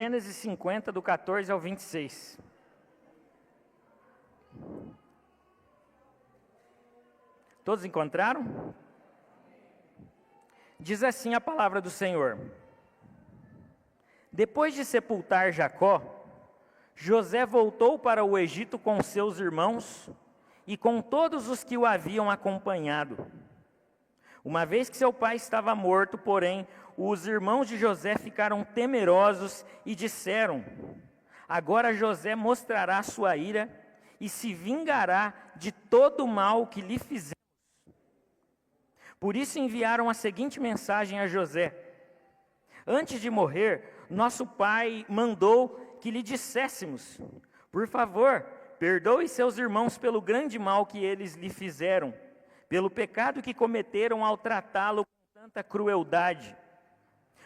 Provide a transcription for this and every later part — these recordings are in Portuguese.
Gênesis 50, do 14 ao 26. Todos encontraram? Diz assim a palavra do Senhor: Depois de sepultar Jacó, José voltou para o Egito com seus irmãos e com todos os que o haviam acompanhado. Uma vez que seu pai estava morto, porém, os irmãos de José ficaram temerosos e disseram: Agora José mostrará sua ira e se vingará de todo o mal que lhe fizemos. Por isso enviaram a seguinte mensagem a José: Antes de morrer, nosso pai mandou que lhe disséssemos: Por favor, perdoe seus irmãos pelo grande mal que eles lhe fizeram, pelo pecado que cometeram ao tratá-lo com tanta crueldade.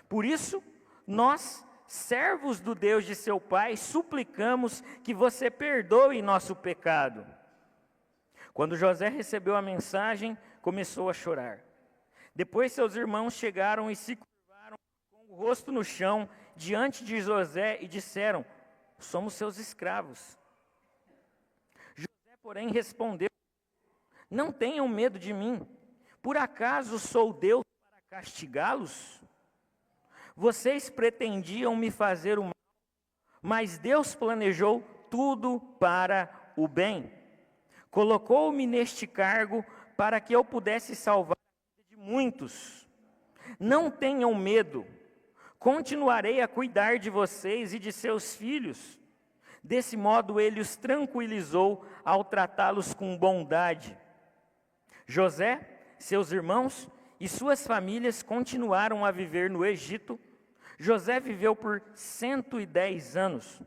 Por isso, nós, servos do Deus de seu pai, suplicamos que você perdoe nosso pecado. Quando José recebeu a mensagem, começou a chorar. Depois seus irmãos chegaram e se curvaram com o rosto no chão diante de José e disseram: Somos seus escravos. José, porém, respondeu: Não tenham medo de mim. Por acaso sou Deus para castigá-los? Vocês pretendiam me fazer o mal, mas Deus planejou tudo para o bem. Colocou-me neste cargo para que eu pudesse salvar a vida de muitos. Não tenham medo. Continuarei a cuidar de vocês e de seus filhos. Desse modo ele os tranquilizou ao tratá-los com bondade. José, seus irmãos e suas famílias continuaram a viver no Egito. José viveu por 110 anos.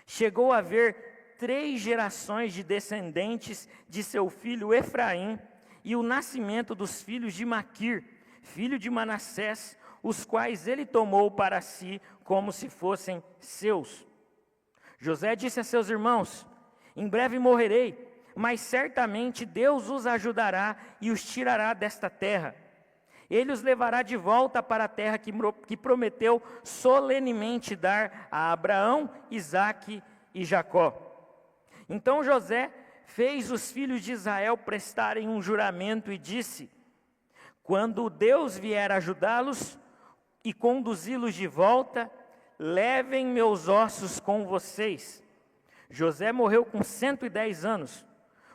Chegou a ver 3 gerações de descendentes de seu filho Efraim e o nascimento dos filhos de Maquir, filho de Manassés, os quais ele tomou para si como se fossem seus. José disse a seus irmãos: Em breve morrerei, mas certamente Deus os ajudará e os tirará desta terra. Ele os levará de volta para a terra que prometeu solenemente dar a Abraão, Isaque e Jacó. Então José fez os filhos de Israel prestarem um juramento e disse: Quando Deus vier ajudá-los e conduzi-los de volta, levem meus ossos com vocês. José morreu com 110 anos.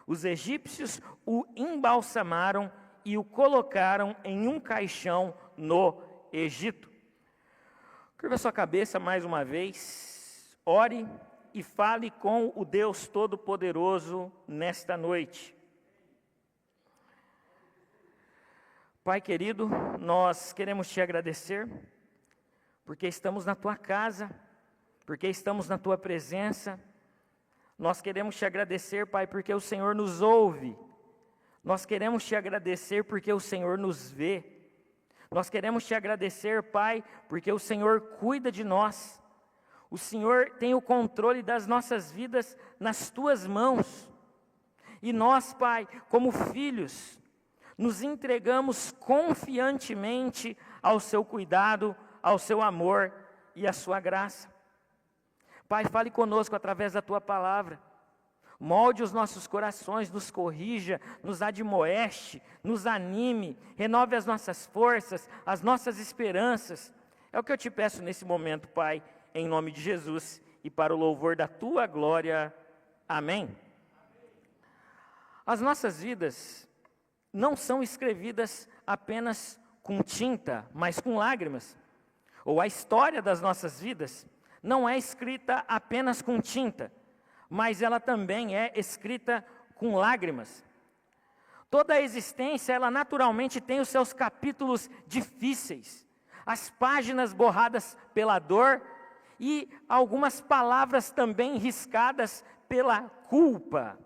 Os egípcios o embalsamaram e o colocaram em um caixão no Egito. Curva sua cabeça mais uma vez, ore e fale com o Deus Todo-Poderoso nesta noite. Pai querido, nós queremos te agradecer, porque estamos na tua casa, porque estamos na tua presença. Nós queremos te agradecer, Pai, porque o Senhor nos ouve. Nós queremos te agradecer porque o Senhor nos vê. Nós queremos te agradecer, Pai, porque o Senhor cuida de nós. O Senhor tem o controle das nossas vidas nas tuas mãos. E nós, Pai, como filhos, nos entregamos confiantemente ao seu cuidado, ao seu amor e à sua graça. Pai, fale conosco através da tua palavra. Molde os nossos corações, nos corrija, nos admoeste, nos anime, renove as nossas forças, as nossas esperanças. É o que eu te peço nesse momento, Pai, em nome de Jesus e para o louvor da tua glória. Amém. As nossas vidas não são escrevidas apenas com tinta, mas com lágrimas. Ou a história das nossas vidas não é escrita apenas com tinta, mas ela também é escrita com lágrimas. Toda a existência, ela naturalmente tem os seus capítulos difíceis, as páginas borradas pela dor e algumas palavras também riscadas pela culpa.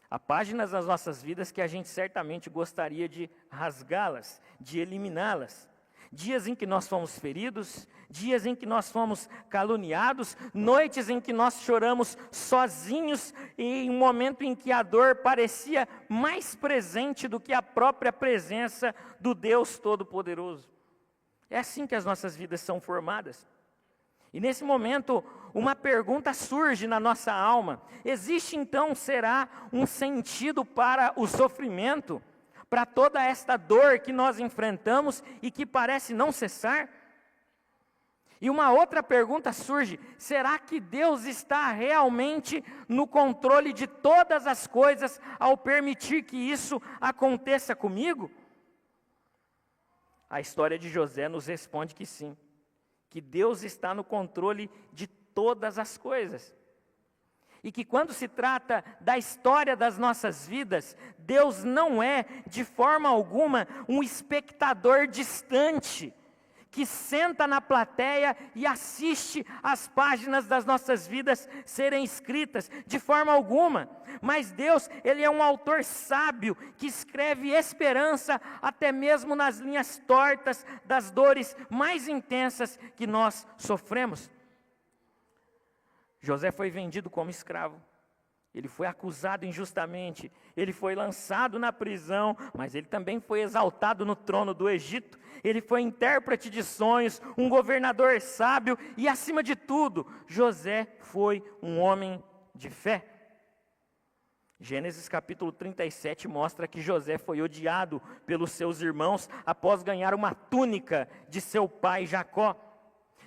Há páginas das nossas vidas que a gente certamente gostaria de rasgá-las, de eliminá-las. Dias em que nós fomos feridos, dias em que nós fomos caluniados, noites em que nós choramos sozinhos e em um momento em que a dor parecia mais presente do que a própria presença do Deus Todo-Poderoso. É assim que as nossas vidas são formadas. E nesse momento, uma pergunta surge na nossa alma: existe então, será, um sentido para o sofrimento? Para toda esta dor que nós enfrentamos e que parece não cessar? E uma outra pergunta surge: será que Deus está realmente no controle de todas as coisas ao permitir que isso aconteça comigo? A história de José nos responde que sim, que Deus está no controle de todas as coisas. E que quando se trata da história das nossas vidas, Deus não é, de forma alguma, um espectador distante, que senta na plateia e assiste as páginas das nossas vidas serem escritas, de forma alguma. Mas Deus, Ele é um autor sábio, que escreve esperança até mesmo nas linhas tortas das dores mais intensas que nós sofremos. José foi vendido como escravo, ele foi acusado injustamente, ele foi lançado na prisão, mas ele também foi exaltado no trono do Egito. Ele foi intérprete de sonhos, um governador sábio e, acima de tudo, José foi um homem de fé. Gênesis capítulo 37 mostra que José foi odiado pelos seus irmãos após ganhar uma túnica de seu pai Jacó.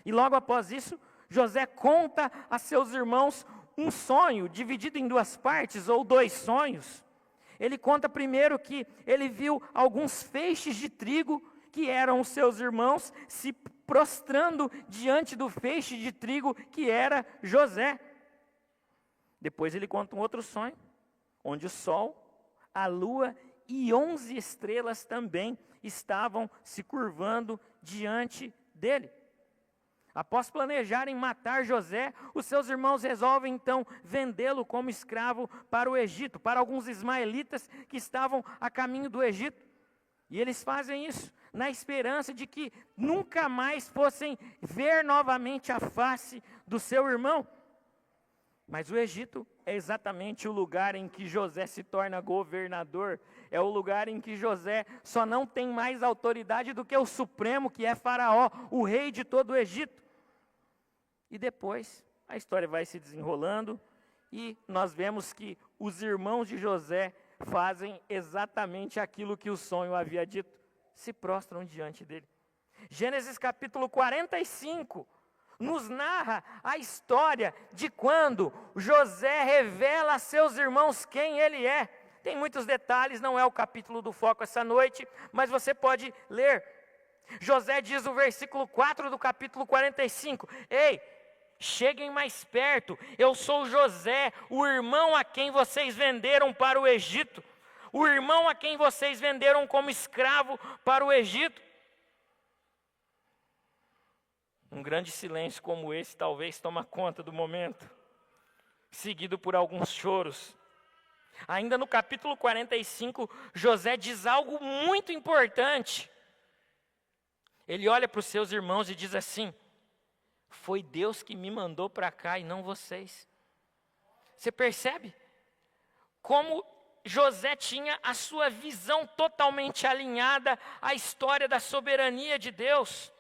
E logo após isso, José conta a seus irmãos um sonho dividido em duas partes, ou dois sonhos. Ele conta primeiro que ele viu alguns feixes de trigo, que eram os seus irmãos, se prostrando diante do feixe de trigo, que era José. Depois ele conta um outro sonho, onde o sol, a lua e 11 estrelas também estavam se curvando diante dele. Após planejarem matar José, os seus irmãos resolvem então vendê-lo como escravo para o Egito, para alguns ismaelitas que estavam a caminho do Egito. E eles fazem isso na esperança de que nunca mais fossem ver novamente a face do seu irmão. Mas o Egito é exatamente o lugar em que José se torna governador. É o lugar em que José só não tem mais autoridade do que o Supremo, que é Faraó, o rei de todo o Egito. E depois a história vai se desenrolando e nós vemos que os irmãos de José fazem exatamente aquilo que o sonho havia dito, se prostram diante dele. Gênesis capítulo 45 nos narra a história de quando José revela a seus irmãos quem ele é. Tem muitos detalhes, não é o capítulo do foco essa noite, mas você pode ler. José diz no versículo 4 do capítulo 45, ei, cheguem mais perto, eu sou José, o irmão a quem vocês venderam para o Egito, o irmão a quem vocês venderam como escravo para o Egito. Um grande silêncio como esse talvez toma conta do momento, seguido por alguns choros. Ainda no capítulo 45, José diz algo muito importante. Ele olha para os seus irmãos e diz assim: foi Deus que me mandou para cá e não vocês. Você percebe como José tinha a sua visão totalmente alinhada à história da soberania de Deus.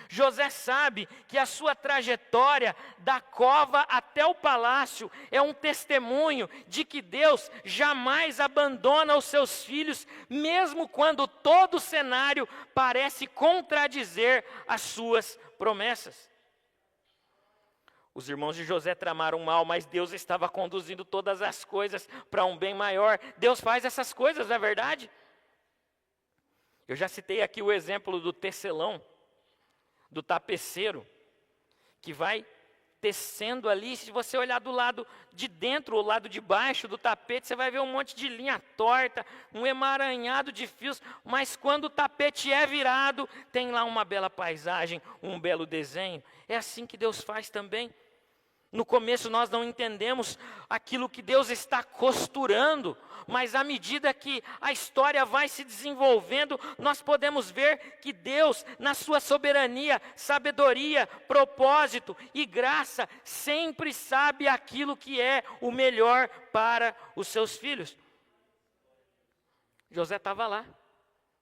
José sabe que a sua trajetória da cova até o palácio é um testemunho de que Deus jamais abandona os seus filhos, mesmo quando todo o cenário parece contradizer as suas promessas. Os irmãos de José tramaram mal, mas Deus estava conduzindo todas as coisas para um bem maior. Deus faz essas coisas, não é verdade? Eu já citei aqui o exemplo do tecelão, do tapeceiro, que vai tecendo ali. Se você olhar do lado de dentro ou lado de baixo do tapete, você vai ver um monte de linha torta, um emaranhado de fios, mas quando o tapete é virado, tem lá uma bela paisagem, um belo desenho. É assim que Deus faz também. No começo nós não entendemos aquilo que Deus está costurando, mas à medida que a história vai se desenvolvendo, nós podemos ver que Deus, na sua soberania, sabedoria, propósito e graça, sempre sabe aquilo que é o melhor para os seus filhos. José estava lá,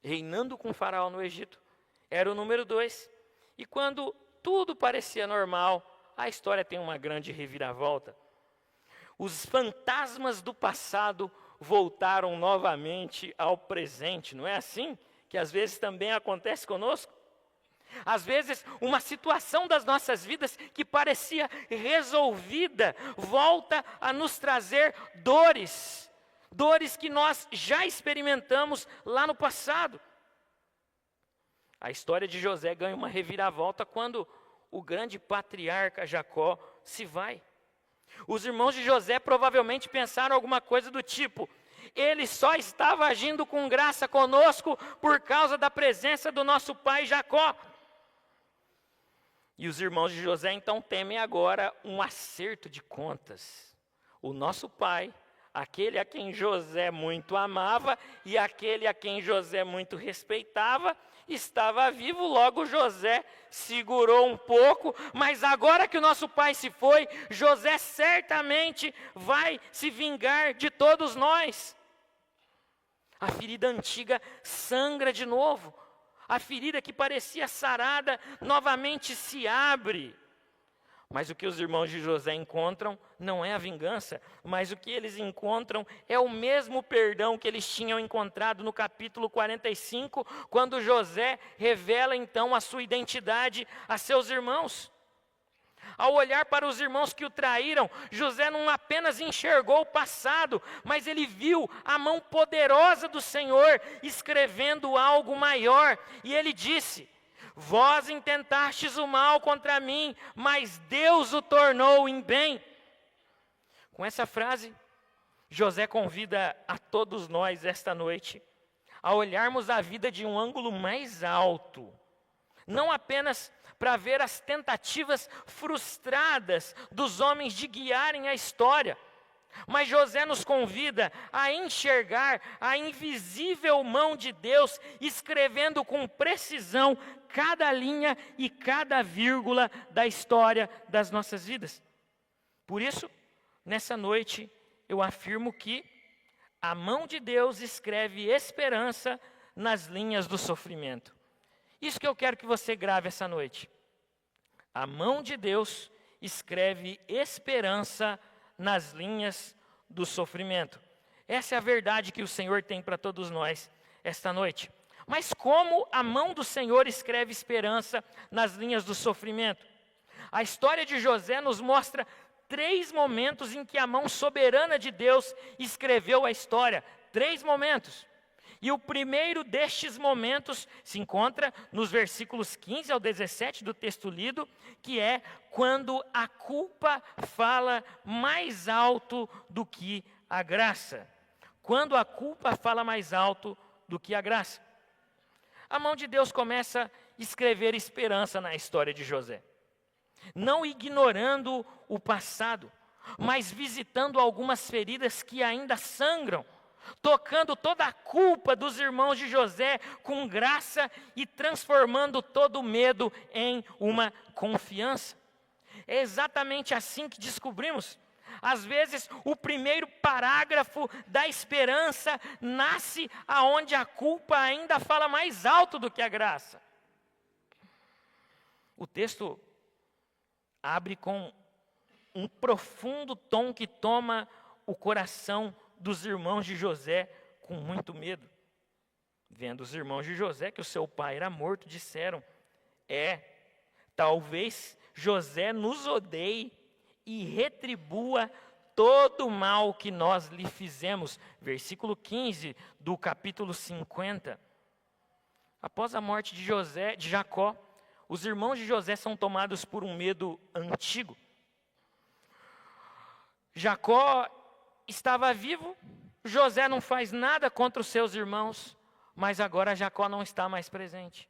reinando com o faraó no Egito, era o número 2, e quando tudo parecia normal, a história tem uma grande reviravolta. Os fantasmas do passado voltaram novamente ao presente. Não é assim que às vezes também acontece conosco? Às vezes, uma situação das nossas vidas que parecia resolvida, volta a nos trazer dores. Dores que nós já experimentamos lá no passado. A história de José ganha uma reviravolta quando o grande patriarca Jacó se vai. Os irmãos de José provavelmente pensaram alguma coisa do tipo: ele só estava agindo com graça conosco por causa da presença do nosso pai Jacó. E os irmãos de José então temem agora um acerto de contas. O nosso pai, aquele a quem José muito amava e aquele a quem José muito respeitava, estava vivo, logo José segurou um pouco, mas agora que o nosso pai se foi, José certamente vai se vingar de todos nós. A ferida antiga sangra de novo. A ferida que parecia sarada novamente se abre. Mas o que os irmãos de José encontram não é a vingança, mas o que eles encontram é o mesmo perdão que eles tinham encontrado no capítulo 45, quando José revela então a sua identidade a seus irmãos. Ao olhar para os irmãos que o traíram, José não apenas enxergou o passado, mas ele viu a mão poderosa do Senhor escrevendo algo maior. E ele disse: vós intentastes o mal contra mim, mas Deus o tornou em bem. Com essa frase, José convida a todos nós esta noite a olharmos a vida de um ângulo mais alto. Não apenas para ver as tentativas frustradas dos homens de guiarem a história, mas José nos convida a enxergar a invisível mão de Deus escrevendo com precisão cada linha e cada vírgula da história das nossas vidas. Por isso, nessa noite, eu afirmo que a mão de Deus escreve esperança nas linhas do sofrimento. Isso que eu quero que você grave essa noite. A mão de Deus escreve esperança nas linhas do sofrimento. Essa é a verdade que o Senhor tem para todos nós esta noite. Mas como a mão do Senhor escreve esperança nas linhas do sofrimento? A história de José nos mostra 3 momentos em que a mão soberana de Deus escreveu a história. 3 momentos. E o primeiro destes momentos se encontra nos versículos 15 ao 17 do texto lido, que é quando a culpa fala mais alto do que a graça. Quando a culpa fala mais alto do que a graça. A mão de Deus começa a escrever esperança na história de José. Não ignorando o passado, mas visitando algumas feridas que ainda sangram, tocando toda a culpa dos irmãos de José com graça e transformando todo o medo em uma confiança. É exatamente assim que descobrimos. Às vezes, o primeiro parágrafo da esperança nasce aonde a culpa ainda fala mais alto do que a graça. O texto abre com um profundo tom que toma o coração dos irmãos de José com muito medo. Vendo os irmãos de José que o seu pai era morto, disseram: talvez José nos odeie e retribua todo o mal que nós lhe fizemos. Versículo 15 do capítulo 50. Após a morte de Jacó, os irmãos de José são tomados por um medo antigo. Jacó estava vivo, José não faz nada contra os seus irmãos, mas agora Jacó não está mais presente.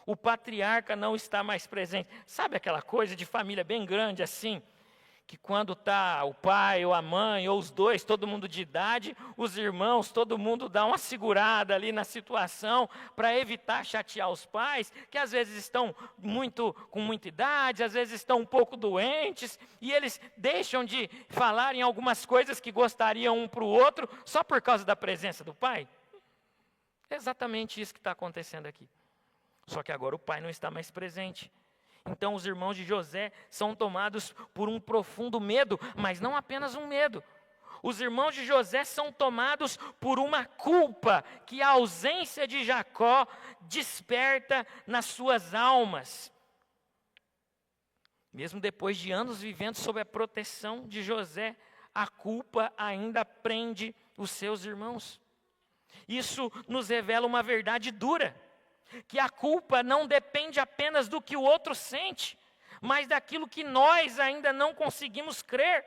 O patriarca não está mais presente. Sabe aquela coisa de família bem grande assim? Que quando está o pai ou a mãe, ou os dois, todo mundo de idade, os irmãos, todo mundo dá uma segurada ali na situação para evitar chatear os pais, que às vezes estão com muita idade, às vezes estão um pouco doentes, e eles deixam de falar em algumas coisas que gostariam um para o outro, só por causa da presença do pai. É exatamente isso que está acontecendo aqui. Só que agora o pai não está mais presente. Então os irmãos de José são tomados por um profundo medo, mas não apenas um medo. Os irmãos de José são tomados por uma culpa que a ausência de Jacó desperta nas suas almas. Mesmo depois de anos vivendo sob a proteção de José, a culpa ainda prende os seus irmãos. Isso nos revela uma verdade dura, que a culpa não depende apenas do que o outro sente, mas daquilo que nós ainda não conseguimos crer.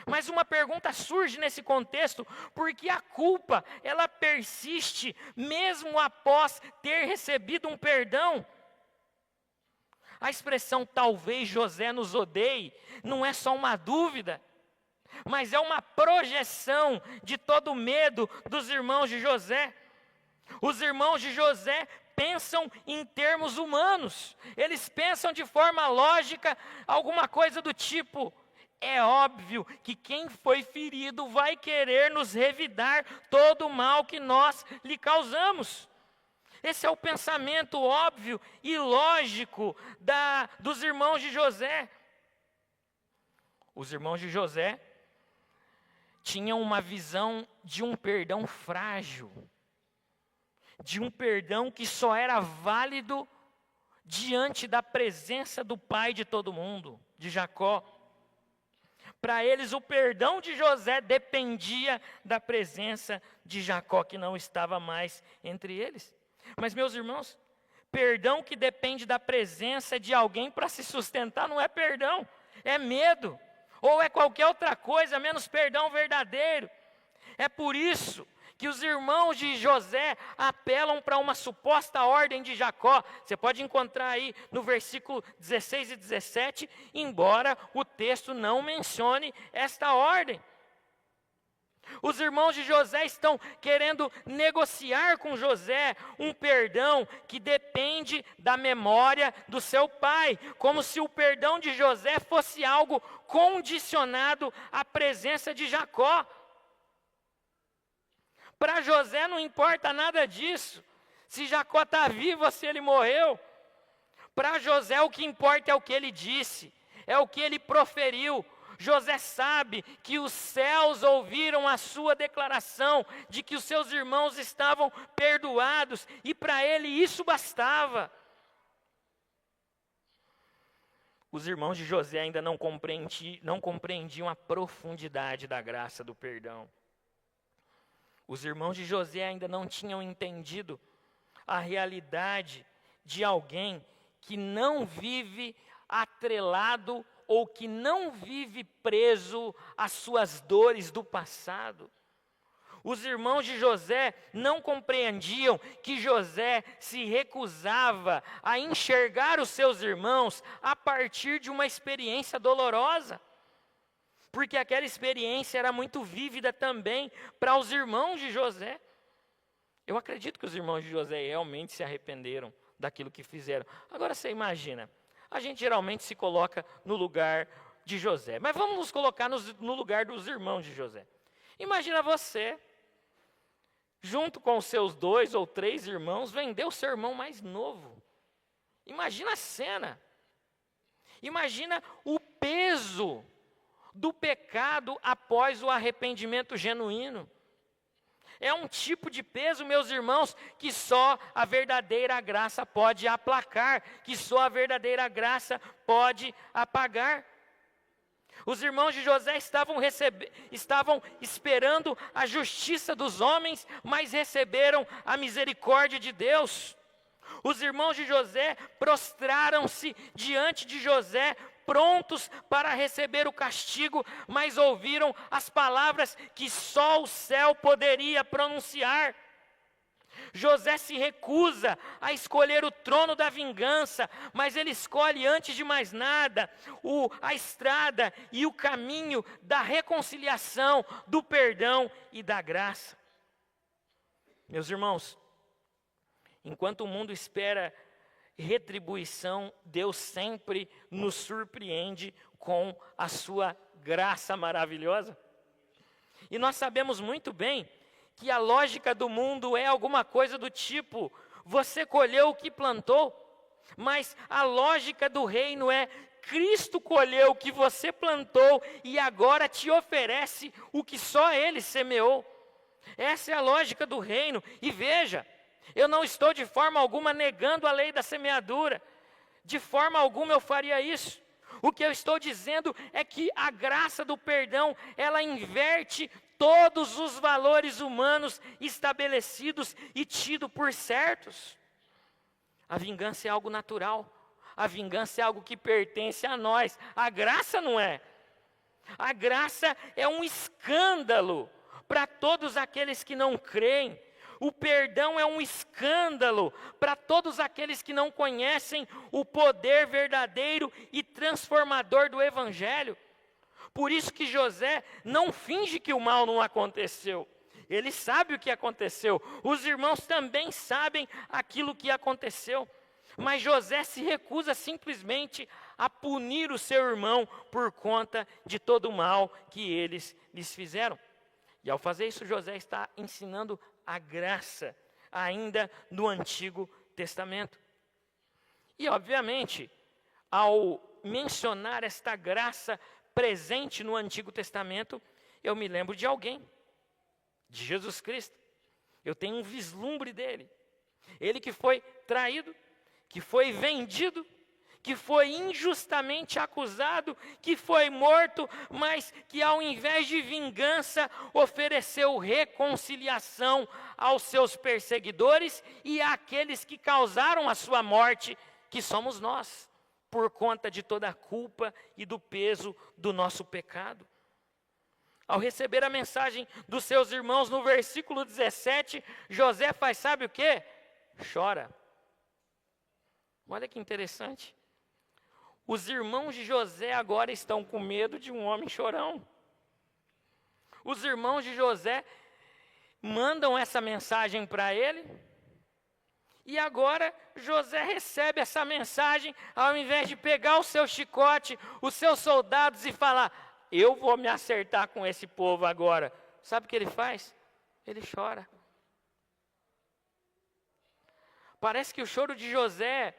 Mas uma pergunta surge nesse contexto, porque a culpa, ela persiste mesmo após ter recebido um perdão. A expressão talvez José nos odeie não é só uma dúvida, mas é uma projeção de todo o medo dos irmãos de José. Os irmãos de José pensam em termos humanos, eles pensam de forma lógica, alguma coisa do tipo: é óbvio que quem foi ferido vai querer nos revidar todo o mal que nós lhe causamos. Esse é o pensamento óbvio e lógico dos irmãos de José. Os irmãos de José tinham uma visão de um perdão frágil, de um perdão que só era válido diante da presença do pai de todo mundo, de Jacó. Para eles, o perdão de José dependia da presença de Jacó, que não estava mais entre eles. Mas, meus irmãos, perdão que depende da presença de alguém para se sustentar não é perdão, é medo, ou é qualquer outra coisa, menos perdão verdadeiro. É por isso que os irmãos de José apelam para uma suposta ordem de Jacó. Você pode encontrar aí no versículo 16 e 17, embora o texto não mencione esta ordem. Os irmãos de José estão querendo negociar com José um perdão que depende da memória do seu pai, como se o perdão de José fosse algo condicionado à presença de Jacó. Para José não importa nada disso, se Jacó está vivo ou se ele morreu. Para José o que importa é o que ele disse, é o que ele proferiu. José sabe que os céus ouviram a sua declaração de que os seus irmãos estavam perdoados, e para ele isso bastava. Os irmãos de José ainda não compreendiam a profundidade da graça do perdão. Os irmãos de José ainda não tinham entendido a realidade de alguém que não vive atrelado ou que não vive preso às suas dores do passado. Os irmãos de José não compreendiam que José se recusava a enxergar os seus irmãos a partir de uma experiência dolorosa, porque aquela experiência era muito vívida também para os irmãos de José. Eu acredito que os irmãos de José realmente se arrependeram daquilo que fizeram. Agora você imagina, a gente geralmente se coloca no lugar de José, mas vamos nos colocar no lugar dos irmãos de José. Imagina você, junto com os seus 2 ou 3 irmãos, vender o seu irmão mais novo. Imagina a cena. Imagina o peso do pecado após o arrependimento genuíno. É um tipo de peso, meus irmãos, que só a verdadeira graça pode aplacar, que só a verdadeira graça pode apagar. Os irmãos de José estavam esperando a justiça dos homens, mas receberam a misericórdia de Deus. Os irmãos de José prostraram-se diante de José, prontos para receber o castigo, mas ouviram as palavras que só o céu poderia pronunciar. José se recusa a escolher o trono da vingança, mas ele escolhe, antes de mais nada, a estrada e o caminho da reconciliação, do perdão e da graça. Meus irmãos, enquanto o mundo espera retribuição, Deus sempre nos surpreende com a sua graça maravilhosa. E nós sabemos muito bem que a lógica do mundo é alguma coisa do tipo: você colheu o que plantou. Mas a lógica do reino é: Cristo colheu o que você plantou e agora te oferece o que só Ele semeou. Essa é a lógica do reino. E veja, eu não estou de forma alguma negando a lei da semeadura. De forma alguma eu faria isso. O que eu estou dizendo é que a graça do perdão, ela inverte todos os valores humanos estabelecidos e tidos por certos. A vingança é algo natural. A vingança é algo que pertence a nós. A graça não é. A graça é um escândalo para todos aqueles que não creem. O perdão é um escândalo para todos aqueles que não conhecem o poder verdadeiro e transformador do Evangelho. Por isso que José não finge que o mal não aconteceu. Ele sabe o que aconteceu. Os irmãos também sabem aquilo que aconteceu. Mas José se recusa simplesmente a punir o seu irmão por conta de todo o mal que eles lhes fizeram. E ao fazer isso, José está ensinando a graça ainda no Antigo Testamento. E obviamente, ao mencionar esta graça presente no Antigo Testamento, eu me lembro de alguém, de Jesus Cristo. Eu tenho um vislumbre dele. Ele que foi traído, que foi vendido, que foi injustamente acusado, que foi morto, mas que ao invés de vingança, ofereceu reconciliação aos seus perseguidores e àqueles que causaram a sua morte, que somos nós, por conta de toda a culpa e do peso do nosso pecado. Ao receber a mensagem dos seus irmãos, no versículo 17, José faz, sabe o quê? Chora. Olha que interessante. Os irmãos de José agora estão com medo de um homem chorão. Os irmãos de José mandam essa mensagem para ele. E agora José recebe essa mensagem, ao invés de pegar o seu chicote, os seus soldados e falar: eu vou me acertar com esse povo agora. Sabe o que ele faz? Ele chora. Parece que o choro de José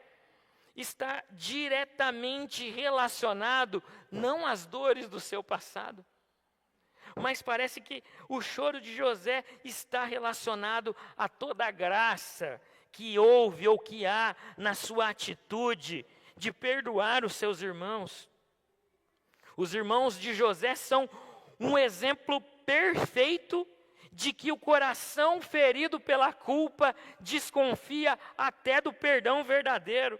está diretamente relacionado, não às dores do seu passado, mas parece que o choro de José está relacionado a toda a graça que houve ou que há na sua atitude de perdoar os seus irmãos. Os irmãos de José são um exemplo perfeito de que o coração ferido pela culpa desconfia até do perdão verdadeiro.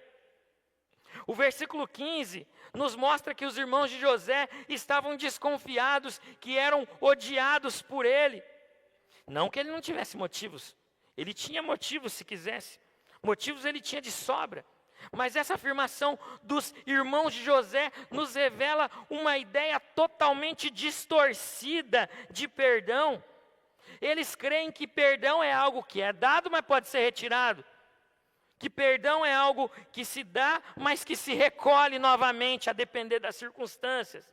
O versículo 15 nos mostra que os irmãos de José estavam desconfiados, que eram odiados por ele. Não que ele não tivesse motivos, ele tinha motivos se quisesse, motivos ele tinha de sobra. Mas essa afirmação dos irmãos de José nos revela uma ideia totalmente distorcida de perdão. Eles creem que perdão é algo que é dado, mas pode ser retirado. Que perdão é algo que se dá, mas que se recolhe novamente, a depender das circunstâncias.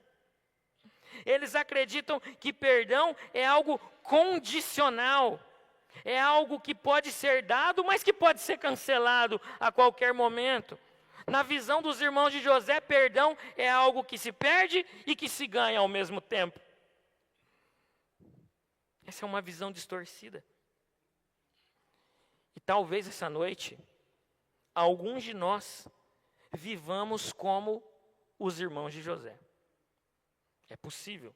Eles acreditam que perdão é algo condicional. É algo que pode ser dado, mas que pode ser cancelado a qualquer momento. Na visão dos irmãos de José, perdão é algo que se perde e que se ganha ao mesmo tempo. Essa é uma visão distorcida. E talvez essa noite, alguns de nós vivamos como os irmãos de José. É possível.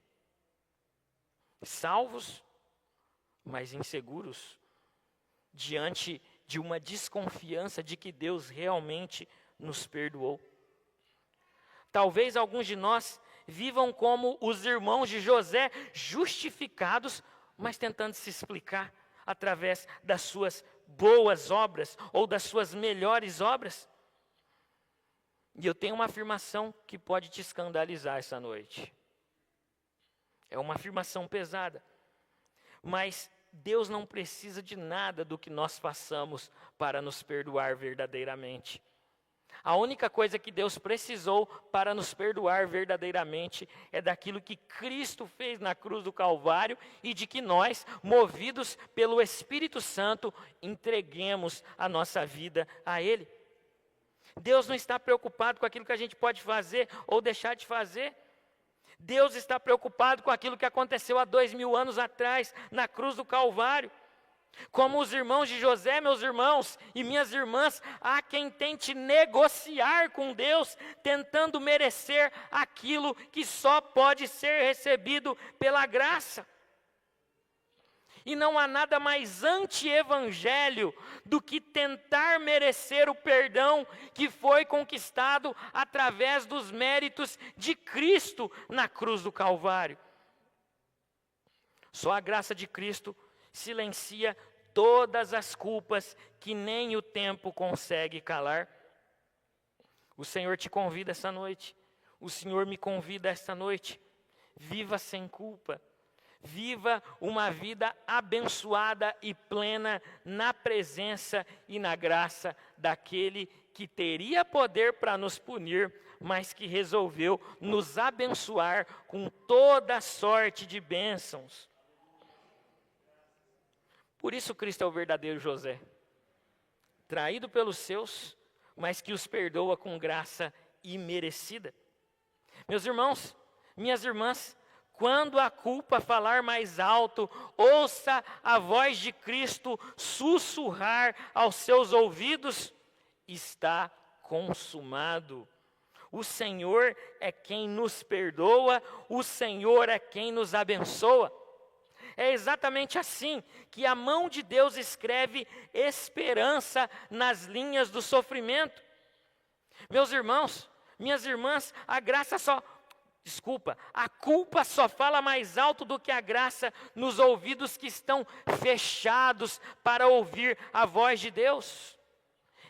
Salvos, mas inseguros, diante de uma desconfiança de que Deus realmente nos perdoou. Talvez alguns de nós vivam como os irmãos de José, justificados, mas tentando se explicar através das suas boas obras ou das suas melhores obras. E eu tenho uma afirmação que pode te escandalizar essa noite. É uma afirmação pesada, mas Deus não precisa de nada do que nós façamos para nos perdoar verdadeiramente. A única coisa que Deus precisou para nos perdoar verdadeiramente é daquilo que Cristo fez na cruz do Calvário e de que nós, movidos pelo Espírito Santo, entreguemos a nossa vida a Ele. Deus não está preocupado com aquilo que a gente pode fazer ou deixar de fazer. Deus está preocupado com aquilo que aconteceu há 2000 anos atrás, na cruz do Calvário. Como os irmãos de José, meus irmãos e minhas irmãs, há quem tente negociar com Deus, tentando merecer aquilo que só pode ser recebido pela graça. E não há nada mais anti-evangelho do que tentar merecer o perdão que foi conquistado através dos méritos de Cristo na cruz do Calvário. Só a graça de Cristo silencia todas as culpas que nem o tempo consegue calar. O Senhor te convida essa noite, o Senhor me convida esta noite. Viva sem culpa. Viva uma vida abençoada e plena na presença e na graça daquele que teria poder para nos punir, mas que resolveu nos abençoar com toda sorte de bênçãos. Por isso Cristo é o verdadeiro José, traído pelos seus, mas que os perdoa com graça imerecida. Meus irmãos, minhas irmãs, quando a culpa falar mais alto, ouça a voz de Cristo sussurrar aos seus ouvidos: está consumado. O Senhor é quem nos perdoa, o Senhor é quem nos abençoa. É exatamente assim que a mão de Deus escreve esperança nas linhas do sofrimento. Meus irmãos, minhas irmãs, a culpa só fala mais alto do que a graça nos ouvidos que estão fechados para ouvir a voz de Deus.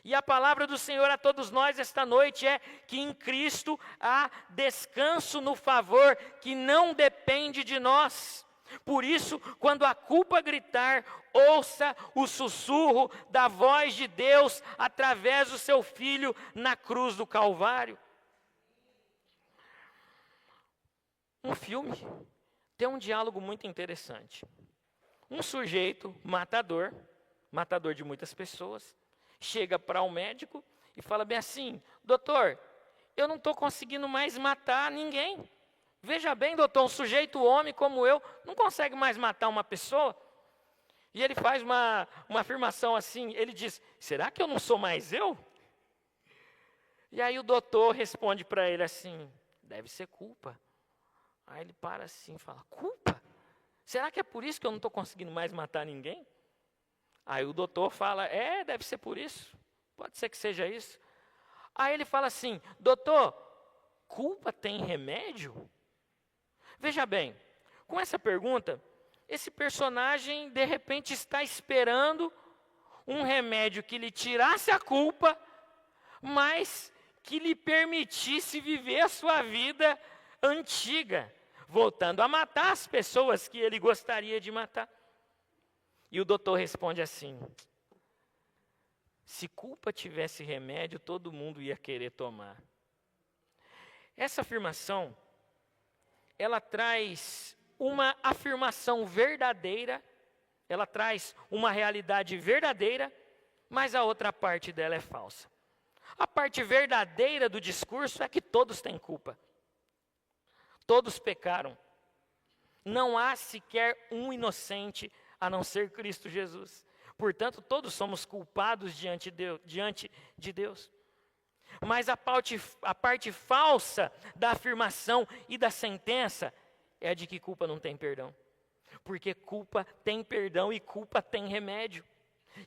E a palavra do Senhor a todos nós esta noite é que em Cristo há descanso no favor que não depende de nós. Por isso, quando a culpa gritar, ouça o sussurro da voz de Deus através do seu Filho na cruz do Calvário. Um filme tem um diálogo muito interessante. Um sujeito matador de muitas pessoas, chega para o médico e fala bem assim: doutor, eu não estou conseguindo mais matar ninguém. Veja bem, doutor, um sujeito homem como eu não consegue mais matar uma pessoa. E ele faz uma afirmação assim, ele diz: será que eu não sou mais eu? E aí o doutor responde para ele assim: deve ser culpa. Aí ele para assim e fala: culpa? Será que é por isso que eu não estou conseguindo mais matar ninguém? Aí o doutor fala: deve ser por isso. Pode ser que seja isso. Aí ele fala assim: doutor, culpa tem remédio? Veja bem, com essa pergunta, esse personagem de repente está esperando um remédio que lhe tirasse a culpa, mas que lhe permitisse viver a sua vida antiga, voltando a matar as pessoas que ele gostaria de matar. E o doutor responde assim: se culpa tivesse remédio, todo mundo ia querer tomar. Essa afirmação, ela traz uma afirmação verdadeira, ela traz uma realidade verdadeira, mas a outra parte dela é falsa. A parte verdadeira do discurso é que todos têm culpa. Todos pecaram. Não há sequer um inocente a não ser Cristo Jesus. Portanto, todos somos culpados diante de Deus. Mas a parte falsa da afirmação e da sentença é a de que culpa não tem perdão. Porque culpa tem perdão e culpa tem remédio.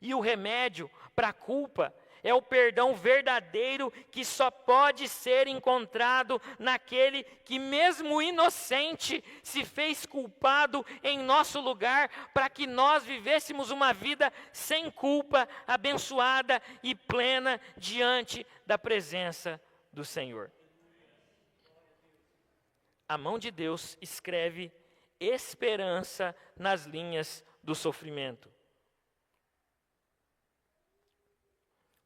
E o remédio para a culpa é o perdão verdadeiro que só pode ser encontrado naquele que, mesmo inocente, se fez culpado em nosso lugar para que nós vivêssemos uma vida sem culpa, abençoada e plena diante da presença do Senhor. A mão de Deus escreve esperança nas linhas do sofrimento.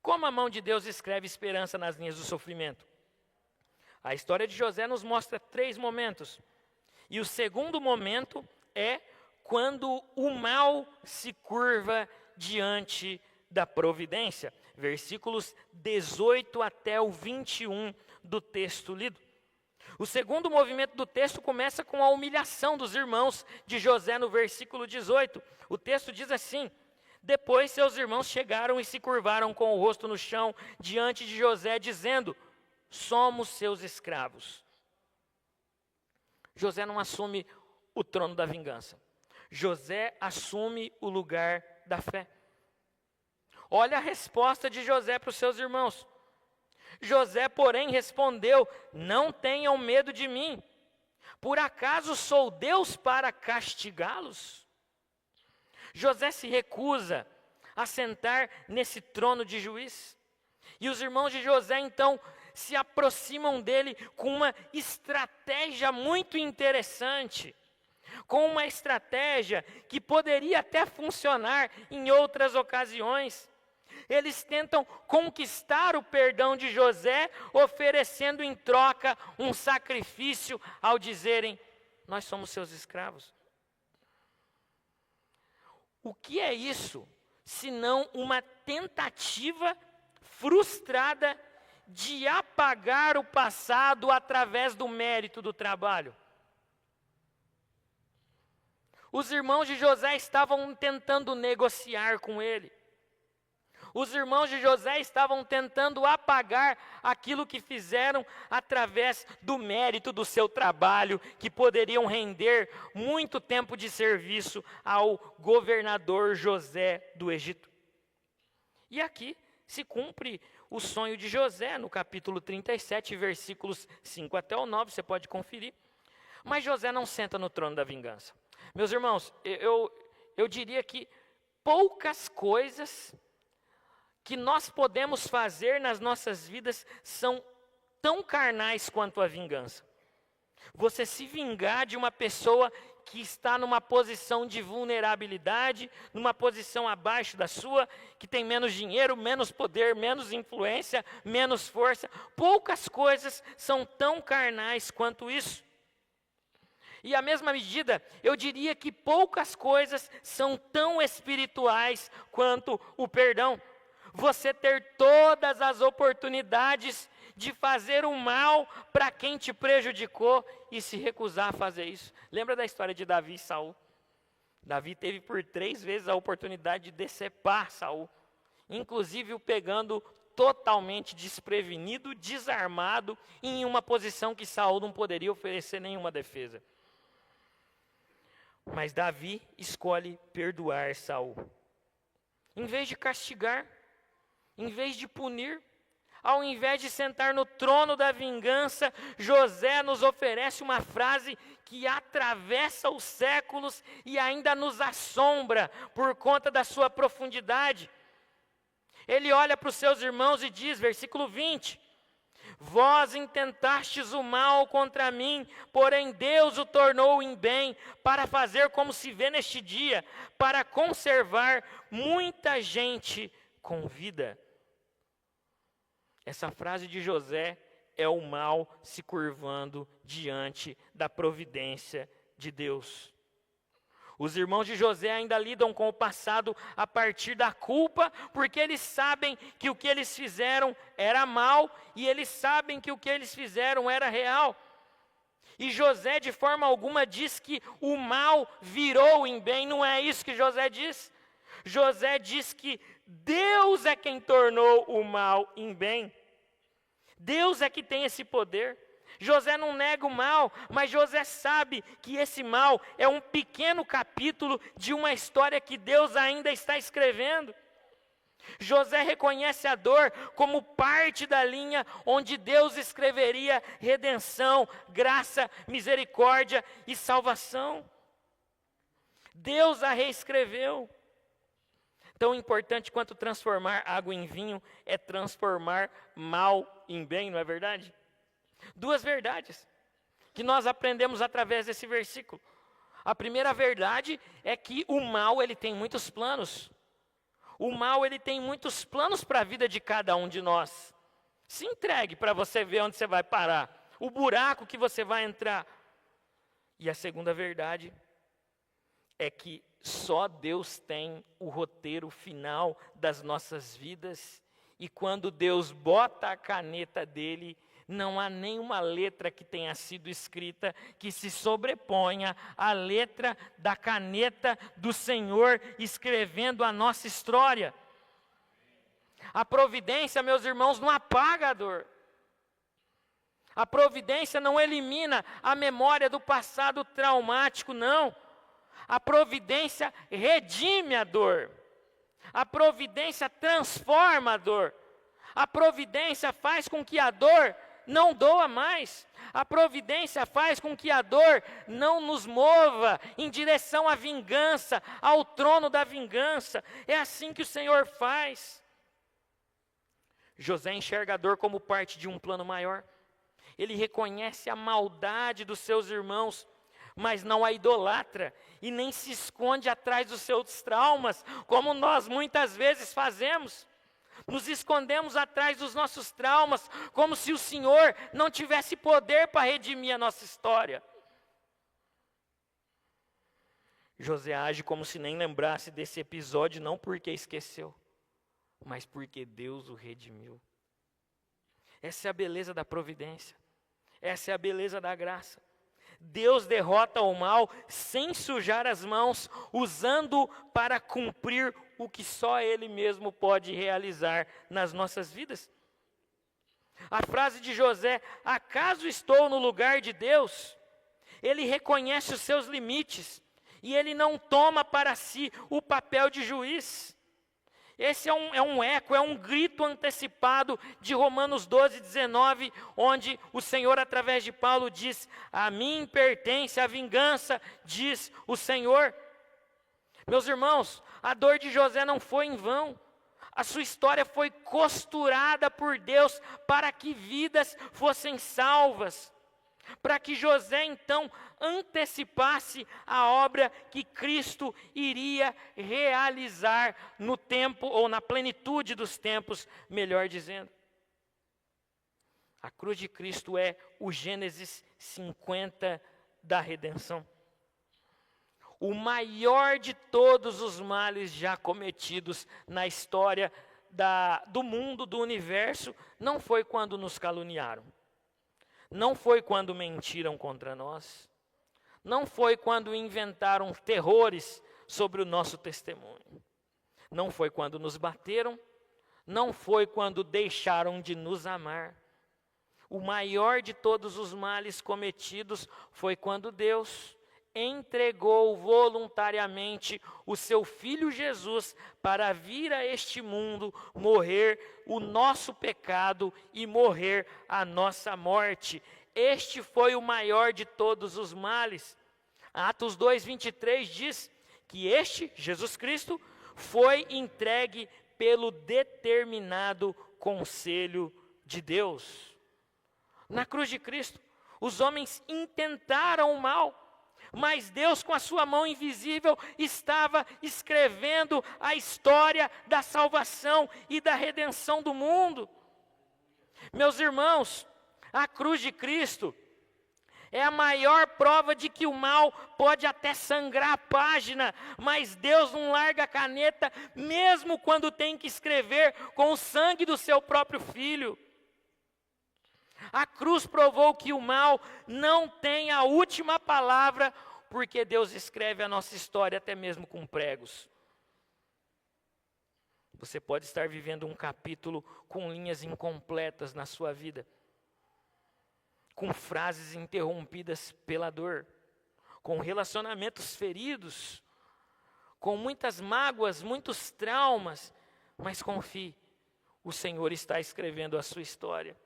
Como a mão de Deus escreve esperança nas linhas do sofrimento? A história de José nos mostra 3 momentos. E o segundo momento é quando o mal se curva diante da providência. Versículos 18 até o 21 do texto lido. O segundo movimento do texto começa com a humilhação dos irmãos de José no versículo 18. O texto diz assim: depois seus irmãos chegaram e se curvaram com o rosto no chão diante de José, dizendo: somos seus escravos. José não assume o trono da vingança. José assume o lugar da fé. Olha a resposta de José para os seus irmãos. José, porém, respondeu: não tenham medo de mim. Por acaso sou Deus para castigá-los? José se recusa a sentar nesse trono de juiz. E os irmãos de José, então, se aproximam dele com uma estratégia muito interessante. Com uma estratégia que poderia até funcionar em outras ocasiões. Eles tentam conquistar o perdão de José, oferecendo em troca um sacrifício ao dizerem: nós somos seus escravos. O que é isso, senão uma tentativa frustrada de apagar o passado através do mérito do trabalho? Os irmãos de José estavam tentando negociar com ele. Os irmãos de José estavam tentando apagar aquilo que fizeram através do mérito do seu trabalho, que poderiam render muito tempo de serviço ao governador José do Egito. E aqui se cumpre o sonho de José, no capítulo 37, versículos 5 até o 9, você pode conferir. Mas José não senta no trono da vingança. Meus irmãos, eu diria que poucas coisas que nós podemos fazer nas nossas vidas são tão carnais quanto a vingança. Você se vingar de uma pessoa que está numa posição de vulnerabilidade, numa posição abaixo da sua, que tem menos dinheiro, menos poder, menos influência, menos força. Poucas coisas são tão carnais quanto isso. E à mesma medida, eu diria que poucas coisas são tão espirituais quanto o perdão. Você ter todas as oportunidades de fazer o mal para quem te prejudicou e se recusar a fazer isso. Lembra da história de Davi e Saul? Davi teve por 3 vezes a oportunidade de decepar Saul, inclusive o pegando totalmente desprevenido, desarmado, em uma posição que Saul não poderia oferecer nenhuma defesa. Mas Davi escolhe perdoar Saul. Em vez de castigar, em vez de punir, ao invés de sentar no trono da vingança, José nos oferece uma frase que atravessa os séculos e ainda nos assombra por conta da sua profundidade. Ele olha para os seus irmãos e diz, versículo 20: vós intentastes o mal contra mim, porém Deus o tornou em bem, para fazer como se vê neste dia, para conservar muita gente com vida. Essa frase de José é o mal se curvando diante da providência de Deus. Os irmãos de José ainda lidam com o passado a partir da culpa, porque eles sabem que o que eles fizeram era mal, e eles sabem que o que eles fizeram era real. E José de forma alguma diz que o mal virou em bem, não é isso que José diz. José diz que Deus é quem tornou o mal em bem. Deus é que tem esse poder. José não nega o mal, mas José sabe que esse mal é um pequeno capítulo de uma história que Deus ainda está escrevendo. José reconhece a dor como parte da linha onde Deus escreveria redenção, graça, misericórdia e salvação. Deus a reescreveu. Tão importante quanto transformar água em vinho é transformar mal em bem, não é verdade? 2 verdades que nós aprendemos através desse versículo. A primeira verdade é que o mal, ele tem muitos planos. O mal, ele tem muitos planos para a vida de cada um de nós. Se entregue para você ver onde você vai parar, o buraco que você vai entrar. E a segunda verdade é que só Deus tem o roteiro final das nossas vidas, e quando Deus bota a caneta dele, não há nenhuma letra que tenha sido escrita que se sobreponha à letra da caneta do Senhor escrevendo a nossa história. A providência, meus irmãos, não apaga a dor. A providência não elimina a memória do passado traumático, não. A providência redime a dor. A providência transforma a dor. A providência faz com que a dor não doa mais. A providência faz com que a dor não nos mova em direção à vingança, ao trono da vingança. É assim que o Senhor faz. José enxerga a dor como parte de um plano maior. Ele reconhece a maldade dos seus irmãos, mas não a idolatra e nem se esconde atrás dos seus traumas, como nós muitas vezes fazemos. Nos escondemos atrás dos nossos traumas, como se o Senhor não tivesse poder para redimir a nossa história. José age como se nem lembrasse desse episódio, não porque esqueceu, mas porque Deus o redimiu. Essa é a beleza da providência. Essa é a beleza da graça. Deus derrota o mal sem sujar as mãos, usando para cumprir o que só Ele mesmo pode realizar nas nossas vidas. A frase de José, acaso estou no lugar de Deus? Ele reconhece os seus limites e ele não toma para si o papel de juiz. Esse é um eco, é um grito antecipado de Romanos 12, 19, onde o Senhor, através de Paulo, diz: a mim pertence a vingança, diz o Senhor. Meus irmãos, a dor de José não foi em vão. A sua história foi costurada por Deus para que vidas fossem salvas. Para que José então antecipasse a obra que Cristo iria realizar no tempo, ou na plenitude dos tempos, melhor dizendo. A cruz de Cristo é o Gênesis 50 da redenção. O maior de todos os males já cometidos na história do mundo, do universo, não foi quando nos caluniaram. Não foi quando mentiram contra nós. Não foi quando inventaram terrores sobre o nosso testemunho. Não foi quando nos bateram. Não foi quando deixaram de nos amar. O maior de todos os males cometidos foi quando Deus entregou voluntariamente o seu Filho Jesus para vir a este mundo, morrer o nosso pecado e morrer a nossa morte. Este foi o maior de todos os males. Atos 2:23 diz que este, Jesus Cristo, foi entregue pelo determinado conselho de Deus. Na cruz de Cristo, os homens intentaram o mal, mas Deus, com a sua mão invisível, estava escrevendo a história da salvação e da redenção do mundo. Meus irmãos, a cruz de Cristo é a maior prova de que o mal pode até sangrar a página, mas Deus não larga a caneta, mesmo quando tem que escrever com o sangue do seu próprio Filho. A cruz provou que o mal não tem a última palavra, porque Deus escreve a nossa história até mesmo com pregos. Você pode estar vivendo um capítulo com linhas incompletas na sua vida, com frases interrompidas pela dor, com relacionamentos feridos, com muitas mágoas, muitos traumas, mas confie, o Senhor está escrevendo a sua história.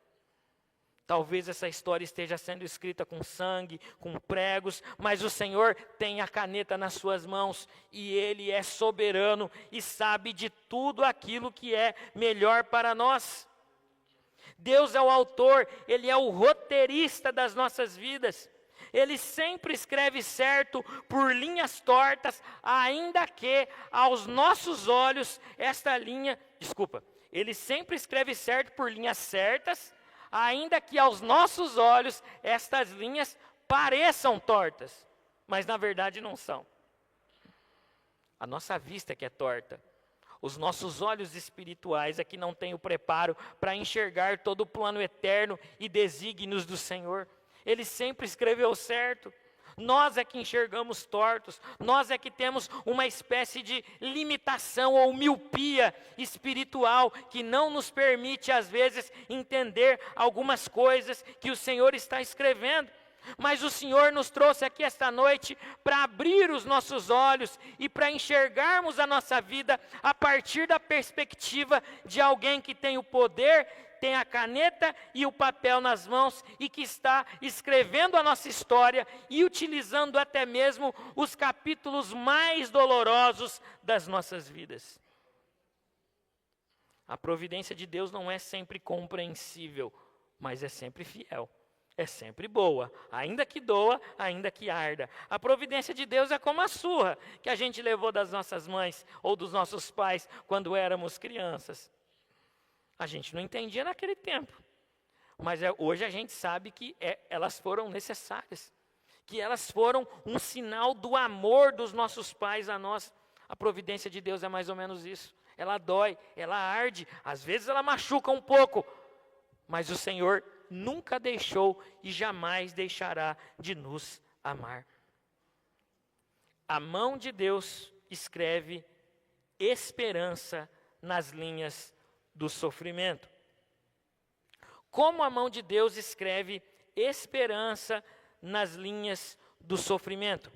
Talvez essa história esteja sendo escrita com sangue, com pregos, mas o Senhor tem a caneta nas suas mãos e Ele é soberano e sabe de tudo aquilo que é melhor para nós. Deus é o autor, Ele é o roteirista das nossas vidas. Ele sempre escreve certo por linhas tortas, ainda que aos nossos olhos Ele sempre escreve certo por linhas certas, ainda que aos nossos olhos estas linhas pareçam tortas, mas na verdade não são. A nossa vista é que é torta. Os nossos olhos espirituais é que não têm o preparo para enxergar todo o plano eterno e desígnios do Senhor. Ele sempre escreveu certo. Nós é que enxergamos tortos, nós é que temos uma espécie de limitação ou miopia espiritual que não nos permite, às vezes, entender algumas coisas que o Senhor está escrevendo. Mas o Senhor nos trouxe aqui esta noite para abrir os nossos olhos e para enxergarmos a nossa vida a partir da perspectiva de alguém que tem o poder, tem a caneta e o papel nas mãos e que está escrevendo a nossa história e utilizando até mesmo os capítulos mais dolorosos das nossas vidas. A providência de Deus não é sempre compreensível, mas é sempre fiel. É sempre boa, ainda que doa, ainda que arda. A providência de Deus é como a surra que a gente levou das nossas mães ou dos nossos pais quando éramos crianças. A gente não entendia naquele tempo, mas hoje a gente sabe que elas foram necessárias, que elas foram um sinal do amor dos nossos pais a nós. A providência de Deus é mais ou menos isso. Ela dói, ela arde, às vezes ela machuca um pouco, mas o Senhor nunca deixou e jamais deixará de nos amar. A mão de Deus escreve esperança nas linhas do sofrimento. Como a mão de Deus escreve esperança nas linhas do sofrimento?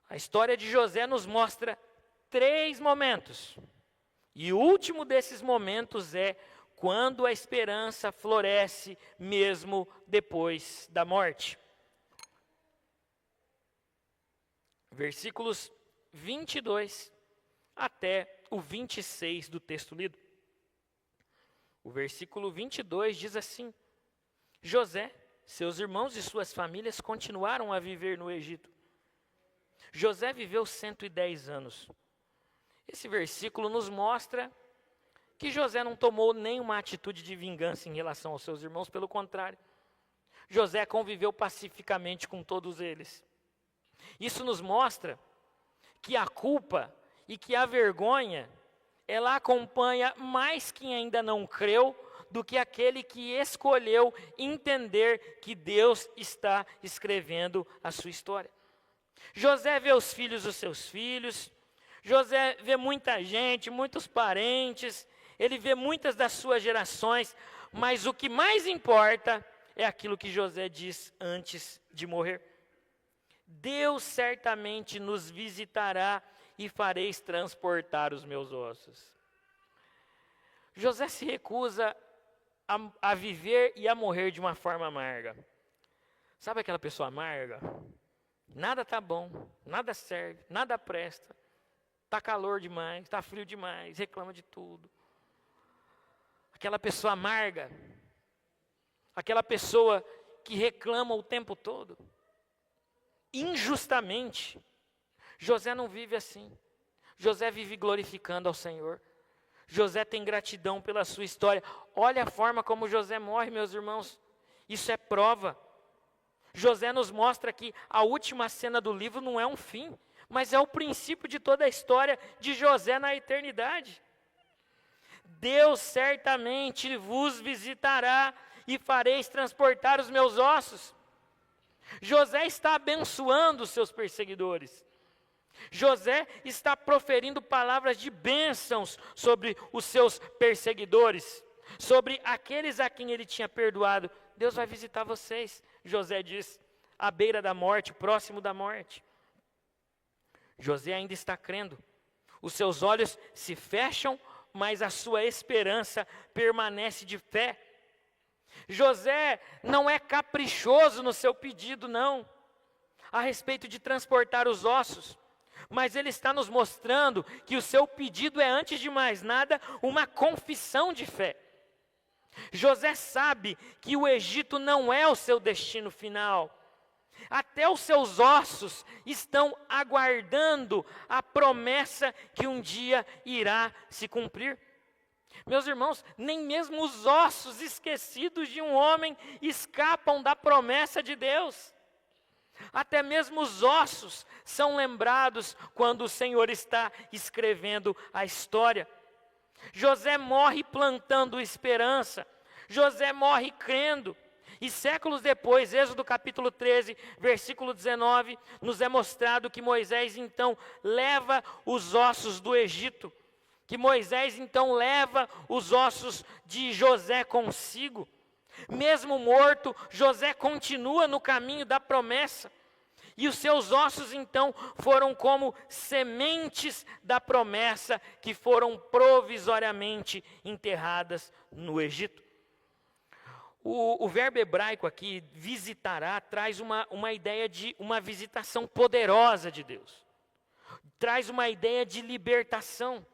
A história de José nos mostra 3 momentos. E o último desses momentos é quando a esperança floresce mesmo depois da morte. Versículos 22 até o 26 do texto lido. O versículo 22 diz assim: José, seus irmãos e suas famílias continuaram a viver no Egito. José viveu 110 anos. Esse versículo nos mostra que José não tomou nenhuma atitude de vingança em relação aos seus irmãos, pelo contrário. José conviveu pacificamente com todos eles. Isso nos mostra que a culpa e que a vergonha, ela acompanha mais quem ainda não creu do que aquele que escolheu entender que Deus está escrevendo a sua história. José vê os filhos dos seus filhos, José vê muita gente, muitos parentes, ele vê muitas das suas gerações, mas o que mais importa é aquilo que José diz antes de morrer. Deus certamente nos visitará e fareis transportar os meus ossos. José se recusa a viver e a morrer de uma forma amarga. Sabe aquela pessoa amarga? Nada está bom, nada serve, nada presta. Está calor demais, está frio demais, reclama de tudo. Aquela pessoa amarga, aquela pessoa que reclama o tempo todo, injustamente. José não vive assim. José vive glorificando ao Senhor. José tem gratidão pela sua história. Olha a forma como José morre, meus irmãos. Isso é prova. José nos mostra que a última cena do livro não é um fim, mas é o princípio de toda a história de José na eternidade. Deus certamente vos visitará e fareis transportar os meus ossos. José está abençoando os seus perseguidores. José está proferindo palavras de bênçãos sobre os seus perseguidores, sobre aqueles a quem ele tinha perdoado. Deus vai visitar vocês, José diz, à beira da morte, próximo da morte. José ainda está crendo. Os seus olhos se fecham, mas a sua esperança permanece de fé. José não é caprichoso no seu pedido, não, a respeito de transportar os ossos, mas ele está nos mostrando que o seu pedido é, antes de mais nada, uma confissão de fé. José sabe que o Egito não é o seu destino final. Até os seus ossos estão aguardando a promessa que um dia irá se cumprir. Meus irmãos, nem mesmo os ossos esquecidos de um homem escapam da promessa de Deus. Até mesmo os ossos são lembrados quando o Senhor está escrevendo a história. José morre plantando esperança. José morre crendo. E séculos depois, Êxodo capítulo 13, versículo 19, nos é mostrado que Moisés então leva os ossos do Egito. Que Moisés então leva os ossos de José consigo. Mesmo morto, José continua no caminho da promessa. E os seus ossos então foram como sementes da promessa que foram provisoriamente enterradas no Egito. O verbo hebraico aqui, visitará, traz uma ideia de uma visitação poderosa de Deus. Traz uma ideia de libertação.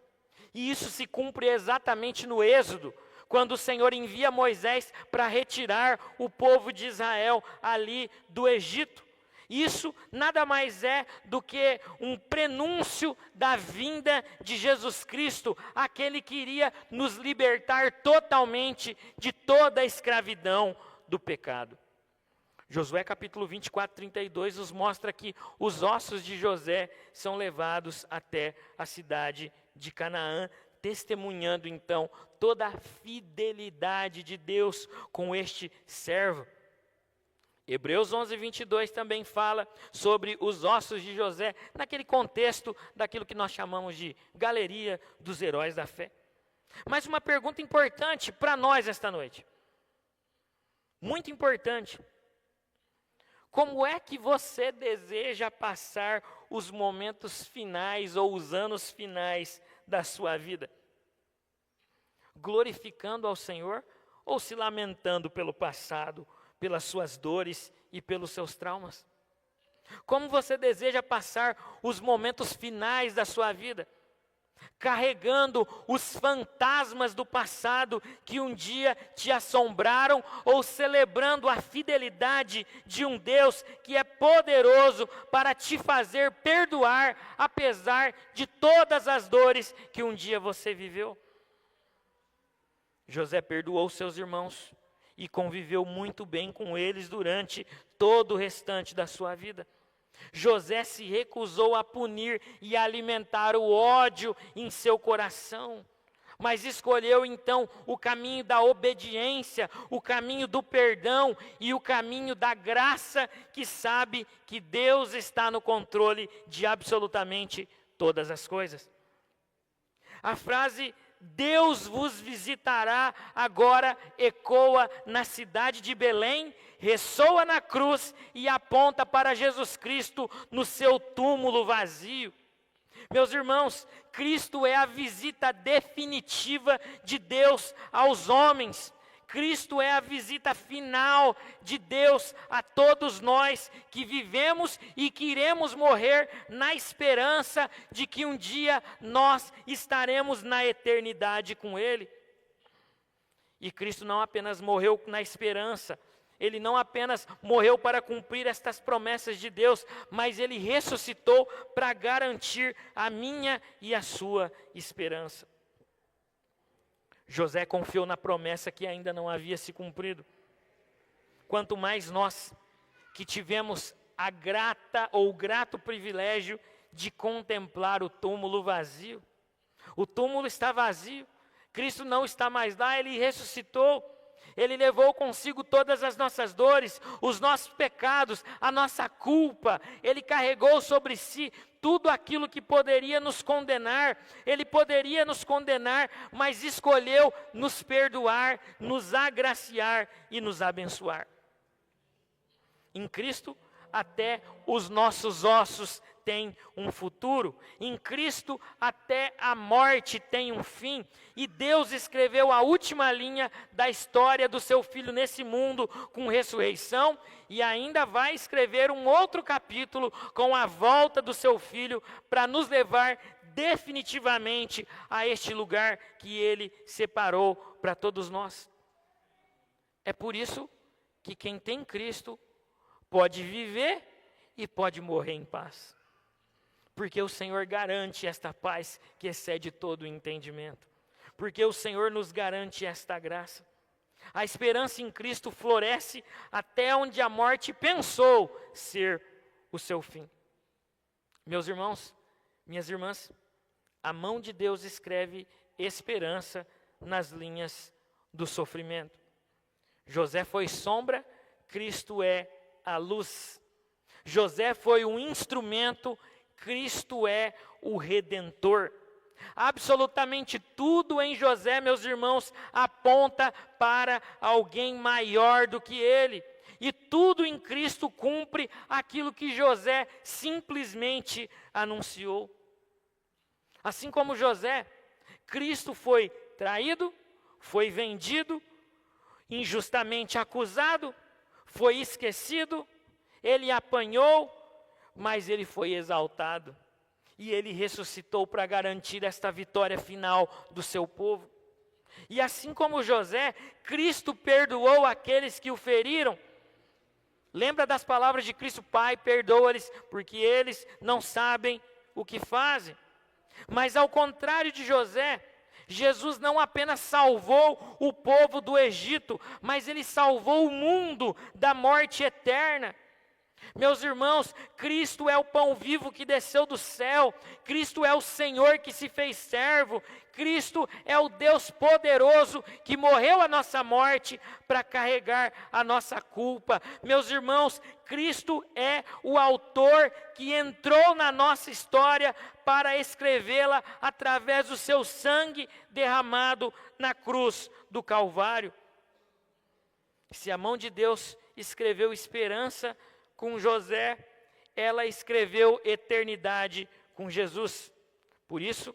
E isso se cumpre exatamente no Êxodo, quando o Senhor envia Moisés para retirar o povo de Israel ali do Egito. Isso nada mais é do que um prenúncio da vinda de Jesus Cristo, aquele que iria nos libertar totalmente de toda a escravidão do pecado. Josué capítulo 24, 32 nos mostra que os ossos de José são levados até a cidade de Canaã, testemunhando então toda a fidelidade de Deus com este servo. Hebreus 11, 22 também fala sobre os ossos de José, naquele contexto daquilo que nós chamamos de galeria dos heróis da fé. Mas uma pergunta importante para nós esta noite, muito importante: como é que você deseja passar os momentos finais ou os anos finais da sua vida? Glorificando ao Senhor ou se lamentando pelo passado, pelas suas dores e pelos seus traumas? Como você deseja passar os momentos finais da sua vida? Carregando os fantasmas do passado que um dia te assombraram, ou celebrando a fidelidade de um Deus que é poderoso para te fazer perdoar, apesar de todas as dores que um dia você viveu? José perdoou seus irmãos e conviveu muito bem com eles durante todo o restante da sua vida. José se recusou a punir e alimentar o ódio em seu coração, mas escolheu então o caminho da obediência, o caminho do perdão e o caminho da graça, que sabe que Deus está no controle de absolutamente todas as coisas. A frase "Deus vos visitará" agora ecoa na cidade de Belém, ressoa na cruz e aponta para Jesus Cristo no seu túmulo vazio. Meus irmãos, Cristo é a visita definitiva de Deus aos homens. Cristo é a visita final de Deus a todos nós que vivemos e que iremos morrer na esperança de que um dia nós estaremos na eternidade com Ele. E Cristo não apenas morreu na esperança, Ele não apenas morreu para cumprir estas promessas de Deus, mas Ele ressuscitou para garantir a minha e a sua esperança. José confiou na promessa que ainda não havia se cumprido. Quanto mais nós, que tivemos a grata ou o grato privilégio de contemplar o túmulo vazio. O túmulo está vazio, Cristo não está mais lá, Ele ressuscitou. Ele levou consigo todas as nossas dores, os nossos pecados, a nossa culpa. Ele carregou sobre si tudo aquilo que poderia nos condenar. Ele poderia nos condenar, mas escolheu nos perdoar, nos agraciar e nos abençoar. Em Cristo, até os nossos ossos têm um futuro. Em Cristo, até a morte tem um fim. E Deus escreveu a última linha da história do seu Filho nesse mundo com ressurreição, e ainda vai escrever um outro capítulo com a volta do seu Filho para nos levar definitivamente a este lugar que Ele separou para todos nós. É por isso que quem tem Cristo pode viver e pode morrer em paz. Porque o Senhor garante esta paz que excede todo o entendimento. Porque o Senhor nos garante esta graça. A esperança em Cristo floresce até onde a morte pensou ser o seu fim. Meus irmãos, minhas irmãs, a mão de Deus escreve esperança nas linhas do sofrimento. José foi sombra, Cristo é a luz. José foi um instrumento, Cristo é o Redentor. Absolutamente tudo em José, meus irmãos, aponta para alguém maior do que ele. E tudo em Cristo cumpre aquilo que José simplesmente anunciou. Assim como José, Cristo foi traído, foi vendido, injustamente acusado, foi esquecido, ele apanhou, mas ele foi exaltado. E ele ressuscitou para garantir esta vitória final do seu povo. E assim como José, Cristo perdoou aqueles que o feriram. Lembra das palavras de Cristo: Pai, perdoa-lhes, porque eles não sabem o que fazem. Mas ao contrário de José, Jesus não apenas salvou o povo do Egito, mas ele salvou o mundo da morte eterna. Meus irmãos, Cristo é o pão vivo que desceu do céu, Cristo é o Senhor que se fez servo, Cristo é o Deus poderoso que morreu a nossa morte para carregar a nossa culpa. Meus irmãos, Cristo é o autor que entrou na nossa história para escrevê-la através do seu sangue derramado na cruz do Calvário. Se a mão de Deus escreveu esperança com José, ela escreveu eternidade com Jesus. Por isso,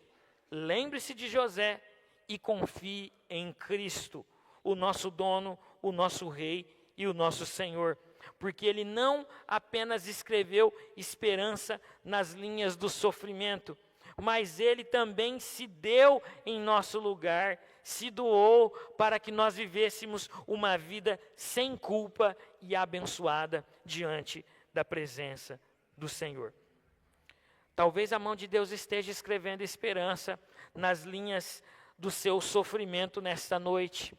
lembre-se de José e confie em Cristo, o nosso dono, o nosso rei e o nosso Senhor. Porque ele não apenas escreveu esperança nas linhas do sofrimento, mas ele também se deu em nosso lugar, se doou para que nós vivêssemos uma vida sem culpa e abençoada diante da presença do Senhor. Talvez a mão de Deus esteja escrevendo esperança nas linhas do seu sofrimento nesta noite.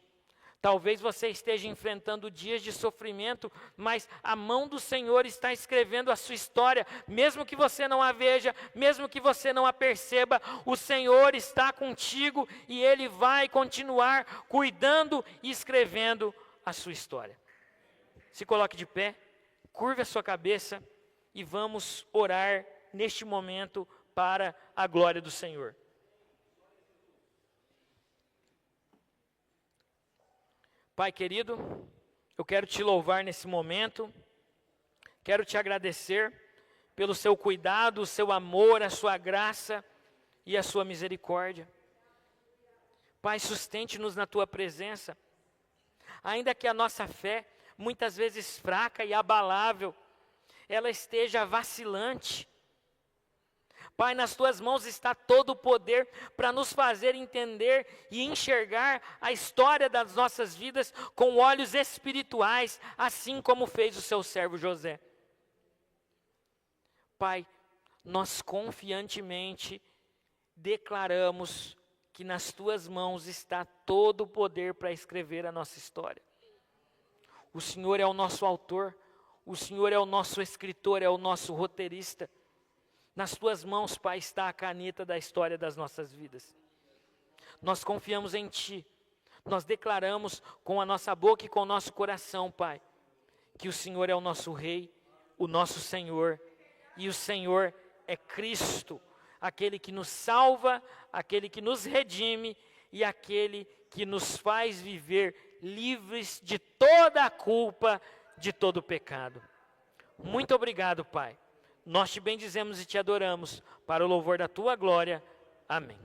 Talvez você esteja enfrentando dias de sofrimento, mas a mão do Senhor está escrevendo a sua história, mesmo que você não a veja, mesmo que você não a perceba, o Senhor está contigo e Ele vai continuar cuidando e escrevendo a sua história. Se coloque de pé, curve a sua cabeça e vamos orar neste momento para a glória do Senhor. Pai querido, eu quero te louvar nesse momento, quero te agradecer pelo seu cuidado, o seu amor, a sua graça e a sua misericórdia. Pai, sustente-nos na tua presença, ainda que a nossa fé, muitas vezes fraca e abalável, ela esteja vacilante. Pai, nas tuas mãos está todo o poder para nos fazer entender e enxergar a história das nossas vidas com olhos espirituais, assim como fez o seu servo José. Pai, nós confiantemente declaramos que nas tuas mãos está todo o poder para escrever a nossa história. O Senhor é o nosso autor, o Senhor é o nosso escritor, é o nosso roteirista. Nas tuas mãos, Pai, está a caneta da história das nossas vidas. Nós confiamos em Ti. Nós declaramos com a nossa boca e com o nosso coração, Pai, que o Senhor é o nosso Rei, o nosso Senhor, e o Senhor é Cristo, aquele que nos salva, aquele que nos redime e aquele que nos faz viver livres de toda a culpa, de todo o pecado. Muito obrigado, Pai. Nós te bendizemos e te adoramos, para o louvor da tua glória. Amém.